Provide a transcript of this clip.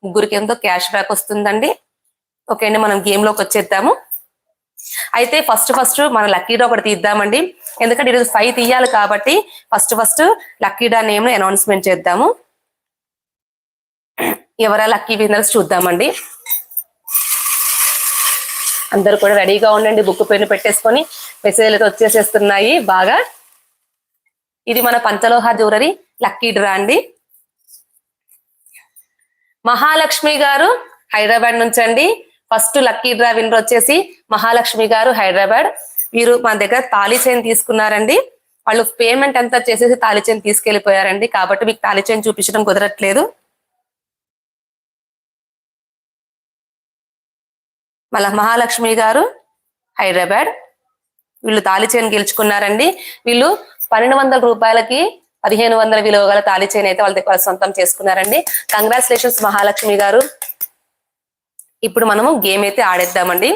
ముగ్గురికి ఎంతో cash back వస్తుందండి. ఓకే అండి, మనం గేమ్ లోకి వచ్చేద్దాము. అయితే ఫస్ట్ మన లక్కీ డ్రా ఒకటి తీద్దామండి. ఎందుకంటే ఈరోజు 5 తీయాలి కాబట్టి first lucky draw name announcement చేద్దాము. ఎవరా లక్కీ విన్నర్స్ చూద్దామండి. అందరూ కూడా రెడీగా ఉండండి, బుక్ పెన్ను పెట్టేసుకొని. మెసేజ్లు అయితే వచ్చేసేస్తున్నాయి బాగా. ఇది మన పంచలోహ జ్యువెలరీ లక్కీ డ్రా అండి. మహాలక్ష్మి గారు హైదరాబాద్ నుంచి అండి. ఫస్ట్ లక్కీ డ్రా విన్నర్ వచ్చేసి మహాలక్ష్మి గారు హైదరాబాద్. వీరు మన దగ్గర తాళీ చైన్ తీసుకున్నారండి. వాళ్ళు పేమెంట్ అంతా చేసేసి తాళీ చైన్ తీసుకెళ్లిపోయారండి, కాబట్టి మీకు తాళీ చైన్ చూపించడం కుదరట్లేదు. మళ్ళా మహాలక్ష్మి గారు హైదరాబాద్, వీళ్ళు తాళీ చైన్ గెలుచుకున్నారండి. వీళ్ళు 1200 రూపాయలకి 1500 విలువ గల తాళీ చైన్ అయితే వాళ్ళ సొంతం చేసుకున్నారండి. కంగ్రాచులేషన్స్ మహాలక్ష్మి గారు. ఇప్పుడు మనము గేమ్ అయితే ఆడేద్దామండి.